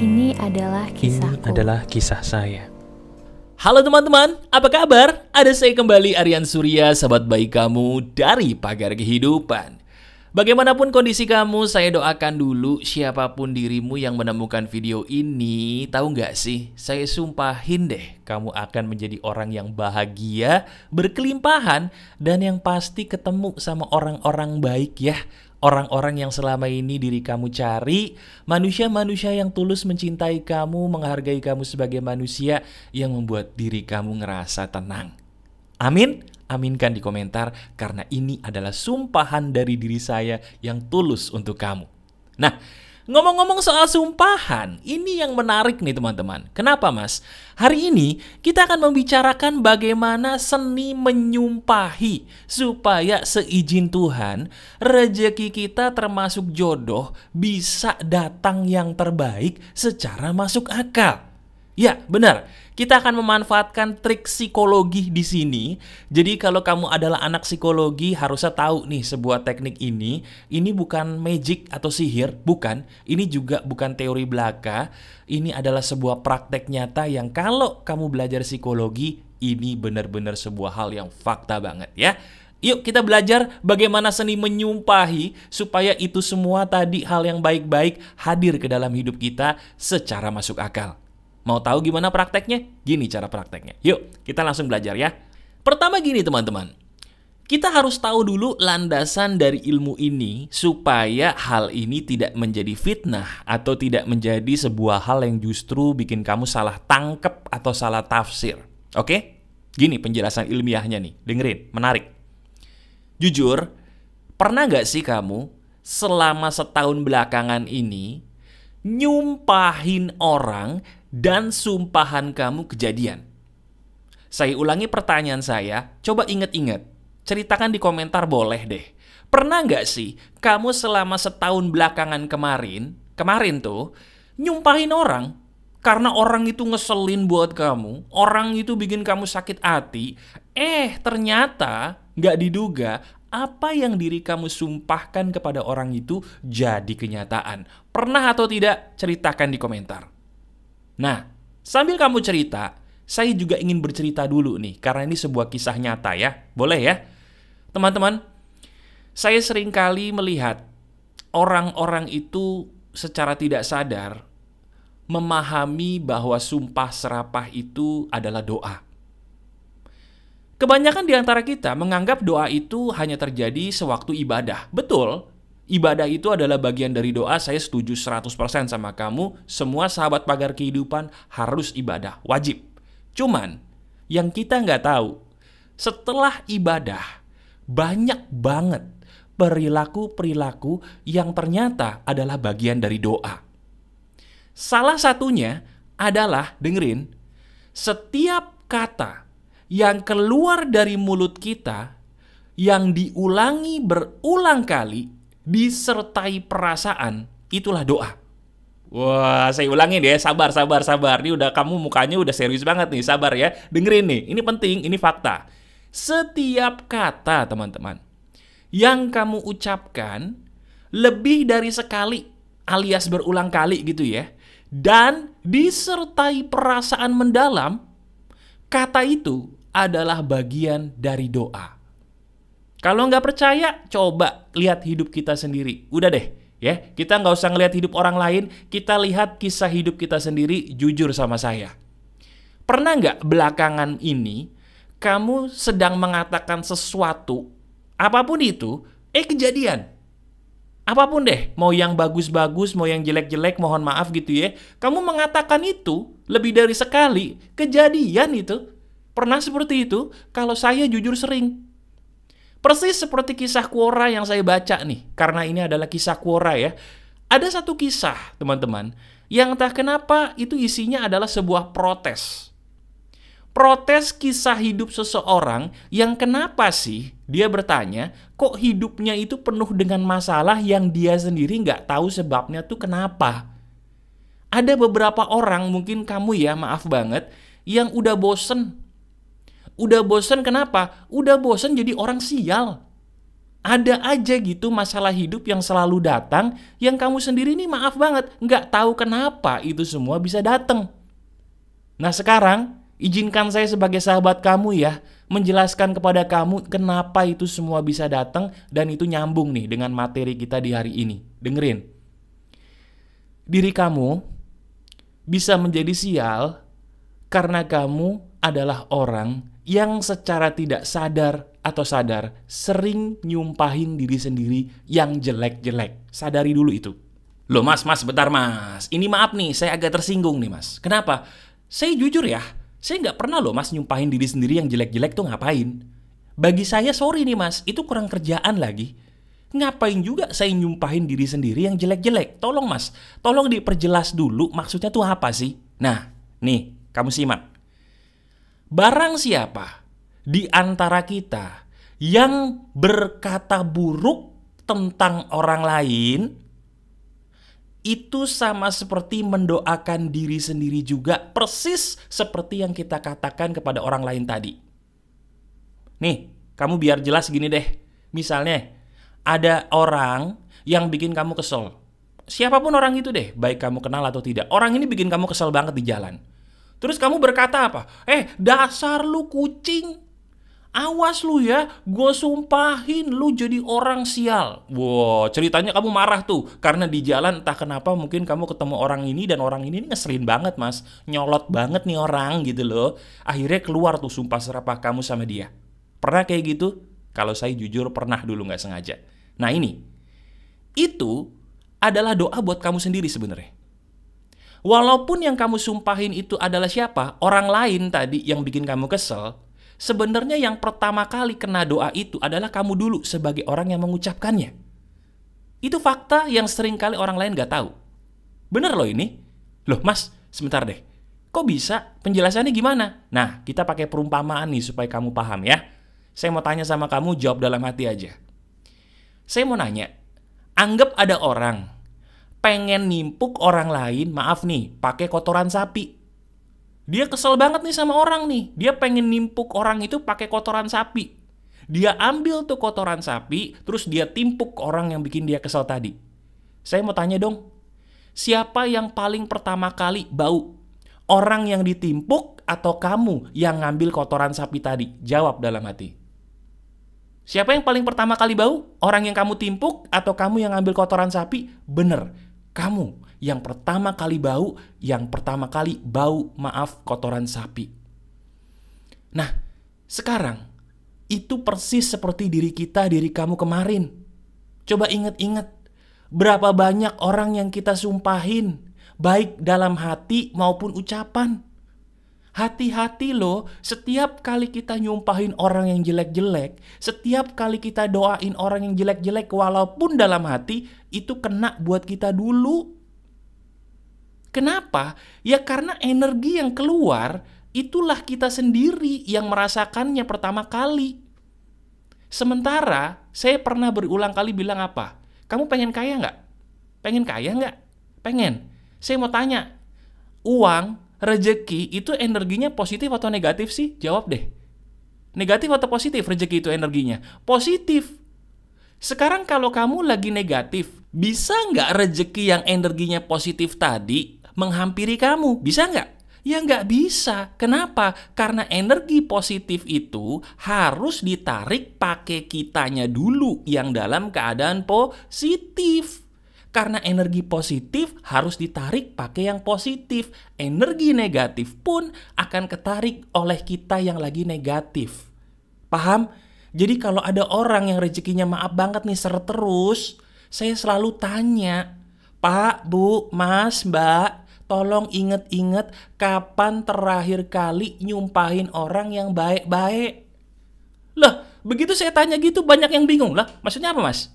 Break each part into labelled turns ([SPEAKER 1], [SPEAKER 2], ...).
[SPEAKER 1] Ini adalah kisahku.
[SPEAKER 2] Ini adalah kisah saya. Halo teman-teman, apa kabar? Ada saya kembali, Aryan Surya, sahabat baik kamu dari Pagar Kehidupan. Bagaimanapun kondisi kamu, saya doakan dulu siapapun dirimu yang menemukan video ini. Tahu nggak sih, saya sumpahin deh, kamu akan menjadi orang yang bahagia, berkelimpahan, dan yang pasti ketemu sama orang-orang baik ya. Orang-orang yang selama ini diri kamu cari, manusia-manusia yang tulus mencintai kamu, menghargai kamu sebagai manusia, yang membuat diri kamu ngerasa tenang. Amin? Aminkan di komentar, karena ini adalah sumpahan dari diri saya yang tulus untuk kamu. Nah, ngomong-ngomong soal sumpahan, ini yang menarik nih teman-teman. Kenapa mas? Hari ini kita akan membicarakan bagaimana seni menyumpahi supaya seizin Tuhan, rezeki kita termasuk jodoh bisa datang yang terbaik secara masuk akal. Ya, benar. Kita akan memanfaatkan trik psikologi di sini. Jadi kalau kamu adalah anak psikologi, harusnya tahu nih sebuah teknik ini. Ini bukan magic atau sihir, bukan. Ini juga bukan teori belaka. Ini adalah sebuah praktek nyata yang kalau kamu belajar psikologi, ini benar-benar sebuah hal yang fakta banget ya. Yuk kita belajar bagaimana seni menyumpahi supaya itu semua tadi hal yang baik-baik hadir ke dalam hidup kita secara masuk akal. Mau tahu gimana prakteknya? Gini cara prakteknya. Yuk, kita langsung belajar ya. Pertama gini teman-teman. Kita harus tahu dulu landasan dari ilmu ini supaya hal ini tidak menjadi fitnah atau tidak menjadi sebuah hal yang justru bikin kamu salah tangkep atau salah tafsir. Oke? Gini penjelasan ilmiahnya nih. Dengerin, menarik. Jujur, pernah nggak sih kamu selama setahun belakangan ini nyumpahin orang dan sumpahan kamu kejadian? Saya ulangi pertanyaan saya, coba ingat-ingat. Ceritakan di komentar boleh deh. Pernah nggak sih kamu selama setahun belakangan kemarin tuh, nyumpahin orang karena orang itu ngeselin buat kamu, orang itu bikin kamu sakit hati, ternyata nggak diduga, apa yang diri kamu sumpahkan kepada orang itu jadi kenyataan. Pernah atau tidak? Ceritakan di komentar. Nah, sambil kamu cerita, saya juga ingin bercerita dulu nih, karena ini sebuah kisah nyata ya. Boleh ya? Teman-teman, saya seringkali melihat orang-orang itu secara tidak sadar memahami bahwa sumpah serapah itu adalah doa. Kebanyakan di antara kita menganggap doa itu hanya terjadi sewaktu ibadah. Betul. Ibadah itu adalah bagian dari doa, saya setuju 100% sama kamu. Semua sahabat Pagar Kehidupan harus ibadah, wajib. Cuman, yang kita nggak tahu, setelah ibadah, banyak banget perilaku-perilaku yang ternyata adalah bagian dari doa. Salah satunya adalah, dengerin, setiap kata yang keluar dari mulut kita, yang diulangi berulang kali, disertai perasaan, itulah doa. Wah, saya ulangin ya, sabar. Ini udah kamu mukanya udah serius banget nih, sabar ya. Dengerin nih, ini penting, ini fakta. Setiap kata, teman-teman, yang kamu ucapkan lebih dari sekali alias berulang kali gitu ya, dan disertai perasaan mendalam, kata itu adalah bagian dari doa. Kalau nggak percaya, coba lihat hidup kita sendiri. Udah deh, ya. Kita nggak usah ngelihat hidup orang lain, kita lihat kisah hidup kita sendiri, jujur sama saya. Pernah nggak belakangan ini, kamu sedang mengatakan sesuatu, apapun itu, kejadian. Apapun deh, mau yang bagus-bagus, mau yang jelek-jelek, mohon maaf gitu ya. Kamu mengatakan itu lebih dari sekali, kejadian itu. Pernah seperti itu? Kalau saya jujur sering. Persis seperti kisah Quora yang saya baca nih, karena ini adalah kisah Quora ya. Ada satu kisah, teman-teman, yang entah kenapa itu isinya adalah sebuah protes. Protes kisah hidup seseorang yang kenapa sih, dia bertanya, kok hidupnya itu penuh dengan masalah yang dia sendiri nggak tahu sebabnya tuh kenapa. Ada beberapa orang, mungkin kamu ya, maaf banget, yang udah bosen. Udah bosen kenapa? Udah bosen jadi orang sial. Ada aja gitu masalah hidup yang selalu datang, yang kamu sendiri nih maaf banget, nggak tahu kenapa itu semua bisa datang. Nah sekarang, izinkan saya sebagai sahabat kamu ya, menjelaskan kepada kamu kenapa itu semua bisa datang, dan itu nyambung nih dengan materi kita di hari ini. Dengerin. Diri kamu bisa menjadi sial karena kamu adalah orang yang secara tidak sadar atau sadar sering nyumpahin diri sendiri yang jelek-jelek. Sadari dulu itu. Loh mas, bentar mas. Ini maaf nih, saya agak tersinggung nih mas. Kenapa? Saya jujur ya, saya nggak pernah loh mas nyumpahin diri sendiri yang jelek-jelek tuh ngapain. Bagi saya sorry nih mas, itu kurang kerjaan lagi. Ngapain juga saya nyumpahin diri sendiri yang jelek-jelek? Tolong mas, tolong diperjelas dulu maksudnya tuh apa sih? Nah, nih, kamu simak. Barang siapa di antara kita yang berkata buruk tentang orang lain, itu sama seperti mendoakan diri sendiri juga, persis seperti yang kita katakan kepada orang lain tadi. Nih, kamu biar jelas gini deh. Misalnya, ada orang yang bikin kamu kesel. Siapapun orang itu deh, baik kamu kenal atau tidak. Orang ini bikin kamu kesel banget di jalan. Terus kamu berkata apa? Dasar lu kucing. Awas lu ya, gue sumpahin lu jadi orang sial. Wow, ceritanya kamu marah tuh. Karena di jalan entah kenapa mungkin kamu ketemu orang ini, dan orang ini ngeselin banget mas. Nyolot banget nih orang gitu loh. Akhirnya keluar tuh sumpah serapah kamu sama dia. Pernah kayak gitu? Kalau saya jujur pernah dulu gak sengaja. Nah ini, itu adalah doa buat kamu sendiri sebenarnya. Walaupun yang kamu sumpahin itu adalah siapa? Orang lain tadi yang bikin kamu kesel. Sebenarnya yang pertama kali kena doa itu adalah kamu dulu sebagai orang yang mengucapkannya. Itu fakta yang sering kali orang lain gak tahu. Bener loh ini. Loh mas, sebentar deh. Kok bisa? Penjelasannya gimana? Nah, kita pakai perumpamaan nih supaya kamu paham ya. Saya mau tanya sama kamu, jawab dalam hati aja. Saya mau nanya, anggap ada orang pengen nimpuk orang lain, maaf nih, pakai kotoran sapi. Dia kesel banget nih sama orang nih. Dia pengen nimpuk orang itu pakai kotoran sapi. Dia ambil tuh kotoran sapi, terus dia timpuk orang yang bikin dia kesel tadi. Saya mau tanya dong, siapa yang paling pertama kali bau? Orang yang ditimpuk atau kamu yang ngambil kotoran sapi tadi? Jawab dalam hati. Siapa yang paling pertama kali bau? Orang yang kamu timpuk atau kamu yang ngambil kotoran sapi? Bener, kamu yang pertama kali bau, kotoran sapi. Nah, sekarang itu persis seperti diri kamu kemarin. Coba ingat-ingat, berapa banyak orang yang kita sumpahin, baik dalam hati maupun ucapan. Hati-hati loh, setiap kali kita nyumpahin orang yang jelek-jelek, setiap kali kita doain orang yang jelek-jelek walaupun dalam hati, itu kena buat kita dulu. Kenapa? Ya karena energi yang keluar, itulah kita sendiri yang merasakannya pertama kali. Sementara, saya pernah berulang kali bilang apa? Kamu pengen kaya nggak? Pengen kaya nggak? Pengen. Saya mau tanya, uang, rezeki itu energinya positif atau negatif sih? Jawab deh. Negatif atau positif rezeki itu energinya? Positif. Sekarang kalau kamu lagi negatif, bisa nggak rezeki yang energinya positif tadi menghampiri kamu? Bisa nggak? Ya nggak bisa. Kenapa? Karena energi positif itu harus ditarik pakai kitanya dulu yang dalam keadaan positif. Karena energi positif harus ditarik pakai yang positif. Energi negatif pun akan ketarik oleh kita yang lagi negatif. Paham? Jadi kalau ada orang yang rezekinya maaf banget nih seret terus, saya selalu tanya, Pak, Bu, Mas, Mbak, tolong inget-inget kapan terakhir kali nyumpahin orang yang baik-baik. Loh, begitu saya tanya gitu banyak yang bingung. Lah, maksudnya apa mas?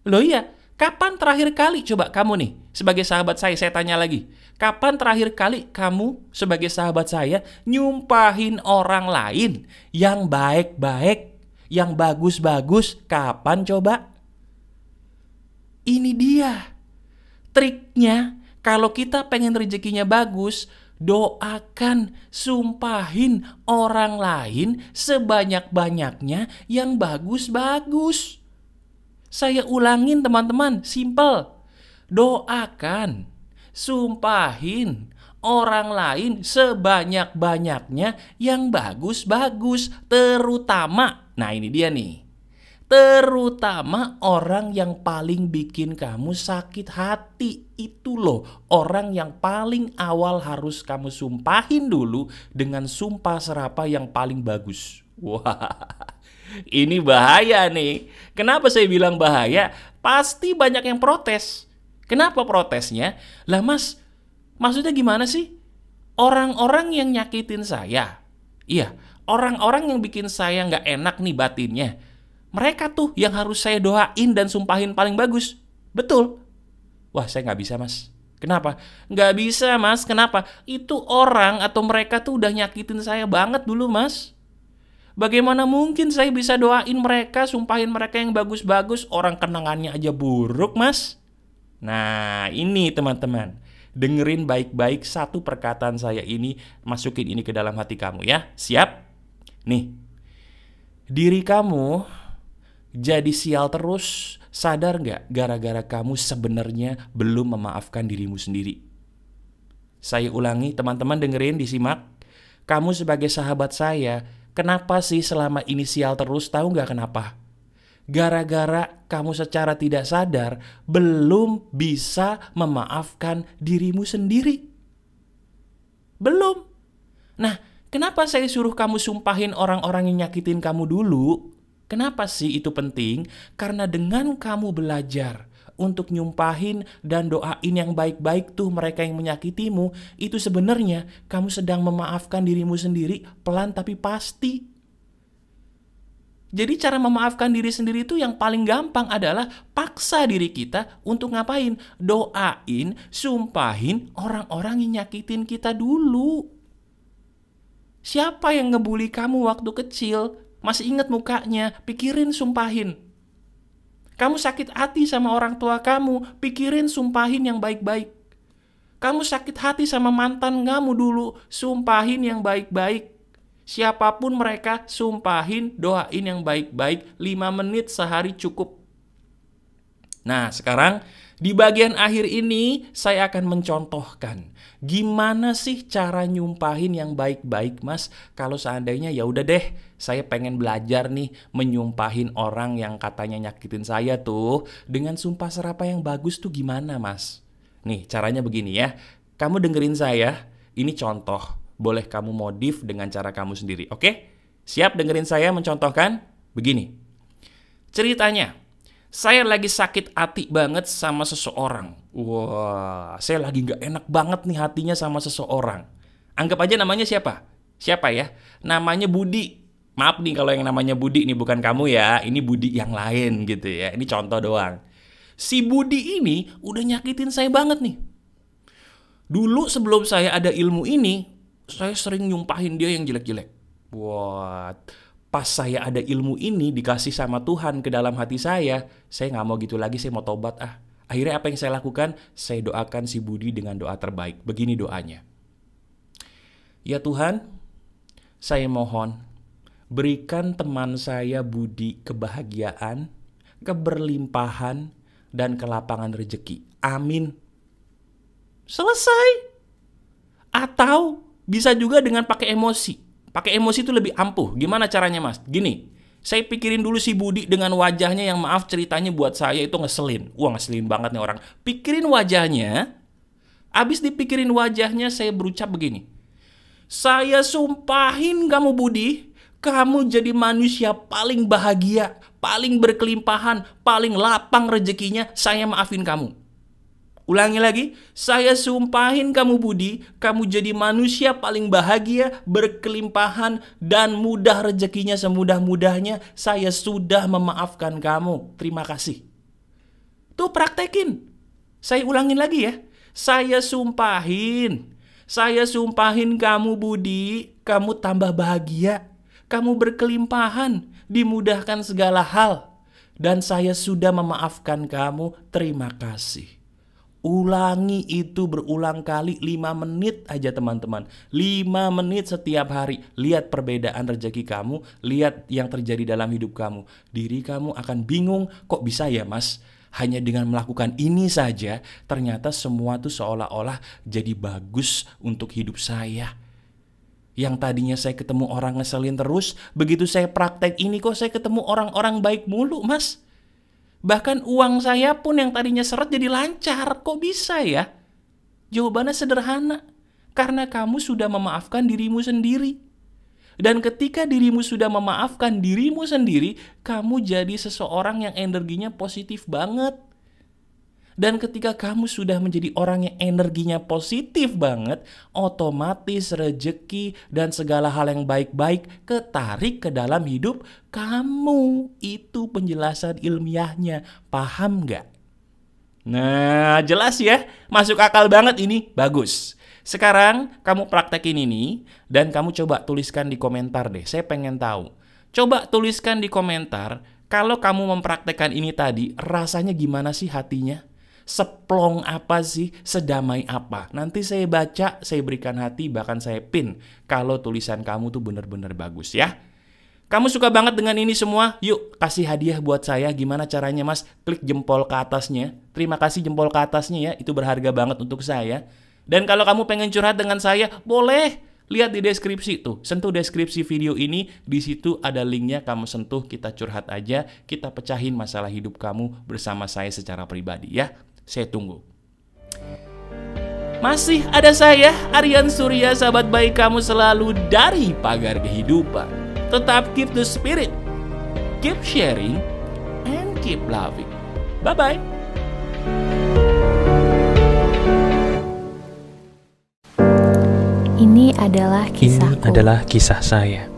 [SPEAKER 2] Loh iya, kapan terakhir kali, coba kamu nih, sebagai sahabat saya tanya lagi. Kapan terakhir kali kamu sebagai sahabat saya nyumpahin orang lain yang baik-baik, yang bagus-bagus? Kapan coba? Ini dia triknya. Kalau kita pengen rezekinya bagus, doakan, sumpahin orang lain sebanyak-banyaknya yang bagus-bagus. Saya ulangin teman-teman, simple. Doakan, sumpahin orang lain sebanyak-banyaknya yang bagus-bagus. Terutama, nah ini dia nih, terutama orang yang paling bikin kamu sakit hati. Itu loh, orang yang paling awal harus kamu sumpahin dulu dengan sumpah serapah yang paling bagus. Wah, ini bahaya nih. Kenapa saya bilang bahaya? Pasti banyak yang protes. Kenapa protesnya? Lah mas, maksudnya gimana sih? Orang-orang yang nyakitin saya, iya, orang-orang yang bikin saya nggak enak nih batinnya, mereka tuh yang harus saya doain dan sumpahin paling bagus. Betul. Wah, saya nggak bisa mas. Kenapa? Nggak bisa mas, kenapa? Itu orang atau mereka tuh udah nyakitin saya banget dulu mas. Bagaimana mungkin saya bisa doain mereka, sumpahin mereka yang bagus-bagus, orang kenangannya aja buruk mas. Nah, ini teman-teman, dengerin baik-baik satu perkataan saya ini, masukin ini ke dalam hati kamu ya. Siap? Nih, diri kamu jadi sial terus, sadar nggak gara-gara kamu sebenarnya belum memaafkan dirimu sendiri. Saya ulangi, teman-teman dengerin, disimak. Kamu sebagai sahabat saya, kenapa sih selama ini sial terus? Tahu nggak kenapa? Gara-gara kamu secara tidak sadar belum bisa memaafkan dirimu sendiri. Belum. Nah, kenapa saya suruh kamu sumpahin orang-orang yang nyakitin kamu dulu? Kenapa sih itu penting? Karena dengan kamu belajar untuk nyumpahin dan doain yang baik-baik tuh mereka yang menyakitimu, itu sebenarnya kamu sedang memaafkan dirimu sendiri pelan tapi pasti. Jadi cara memaafkan diri sendiri itu yang paling gampang adalah paksa diri kita untuk ngapain? Doain, sumpahin orang-orang yang nyakitin kita dulu. Siapa yang ngebully kamu waktu kecil? Masih ingat mukanya? Pikirin, sumpahin. Kamu sakit hati sama orang tua kamu? Pikirin, sumpahin yang baik-baik. Kamu sakit hati sama mantan kamu dulu? Sumpahin yang baik-baik. Siapapun mereka, sumpahin, doain yang baik-baik. 5 menit sehari cukup. Nah, sekarang di bagian akhir ini saya akan mencontohkan gimana sih cara nyumpahin yang baik-baik, Mas. Kalau seandainya ya udah deh, saya pengen belajar nih menyumpahin orang yang katanya nyakitin saya tuh dengan sumpah serapah yang bagus tuh gimana, Mas? Nih, caranya begini ya. Kamu dengerin saya, ini contoh. Boleh kamu modif dengan cara kamu sendiri, oke? Siap dengerin saya mencontohkan? Begini. Ceritanya, saya lagi sakit hati banget sama seseorang. Wah, saya lagi gak enak banget nih hatinya sama seseorang. Anggap aja namanya siapa? Siapa ya? Namanya Budi. Maaf nih kalau yang namanya Budi nih bukan kamu ya. Ini Budi yang lain gitu ya. Ini contoh doang. Si Budi ini udah nyakitin saya banget nih. Dulu sebelum saya ada ilmu ini, saya sering nyumpahin dia yang jelek-jelek. Buat pas saya ada ilmu ini dikasih sama Tuhan ke dalam hati saya nggak mau gitu lagi, saya mau tobat ah. Akhirnya apa yang saya lakukan? Saya doakan si Budi dengan doa terbaik. Begini doanya. Ya Tuhan, saya mohon berikan teman saya Budi kebahagiaan, keberlimpahan, dan kelapangan rezeki. Amin. Selesai. Atau bisa juga dengan pakai emosi. Pakai emosi itu lebih ampuh. Gimana caranya mas? Gini, saya pikirin dulu si Budi dengan wajahnya yang maaf ceritanya buat saya itu ngeselin. Wah ngeselin banget nih orang. Pikirin wajahnya. Abis dipikirin wajahnya saya berucap begini. Saya sumpahin kamu Budi, kamu jadi manusia paling bahagia, paling berkelimpahan, paling lapang rezekinya, saya maafin kamu. Ulangi lagi, saya sumpahin kamu Budi, kamu jadi manusia paling bahagia, berkelimpahan, dan mudah rezekinya semudah-mudahnya. Saya sudah memaafkan kamu. Terima kasih. Tuh praktekin. Saya ulangin lagi ya. Saya sumpahin kamu Budi, kamu tambah bahagia, kamu berkelimpahan, dimudahkan segala hal. Dan saya sudah memaafkan kamu. Terima kasih. Ulangi itu berulang kali 5 menit aja teman-teman. 5 menit setiap hari. Lihat perbedaan rezeki kamu, lihat yang terjadi dalam hidup kamu. Diri kamu akan bingung, kok bisa ya mas? Hanya dengan melakukan ini saja, ternyata semua tuh seolah-olah jadi bagus untuk hidup saya. Yang tadinya saya ketemu orang ngeselin terus, begitu saya praktek ini kok saya ketemu orang-orang baik mulu mas. Bahkan uang saya pun yang tadinya seret jadi lancar. Kok bisa ya? Jawabannya sederhana. Karena kamu sudah memaafkan dirimu sendiri. Dan ketika dirimu sudah memaafkan dirimu sendiri, kamu jadi seseorang yang energinya positif banget. Dan ketika kamu sudah menjadi orang yang energinya positif banget, otomatis rezeki dan segala hal yang baik-baik ketarik ke dalam hidup kamu. Itu penjelasan ilmiahnya. Paham nggak? Nah, jelas ya? Masuk akal banget ini. Bagus. Sekarang kamu praktekin ini dan kamu coba tuliskan di komentar deh. Saya pengen tahu. Coba tuliskan di komentar, kalau kamu mempraktekkan ini tadi, rasanya gimana sih hatinya? Seplong apa sih? Sedamai apa? Nanti saya baca, saya berikan hati, bahkan saya pin kalau tulisan kamu tuh bener-bener bagus ya. Kamu suka banget dengan ini semua? Yuk kasih hadiah buat saya. Gimana caranya mas? Klik jempol ke atasnya. Terima kasih jempol ke atasnya ya. Itu berharga banget untuk saya. Dan kalau kamu pengen curhat dengan saya, boleh. Lihat di deskripsi tuh. Sentuh deskripsi video ini. Di situ ada linknya. Kamu sentuh, kita curhat aja. Kita pecahin masalah hidup kamu bersama saya secara pribadi ya. Saya tunggu. Masih ada saya, Aryan Surya, sahabat baik kamu selalu dari Pagar Kehidupan. Tetap keep the spirit, keep sharing, and keep loving. Bye-bye.
[SPEAKER 1] Ini adalah kisahku.
[SPEAKER 2] Ini adalah kisah saya.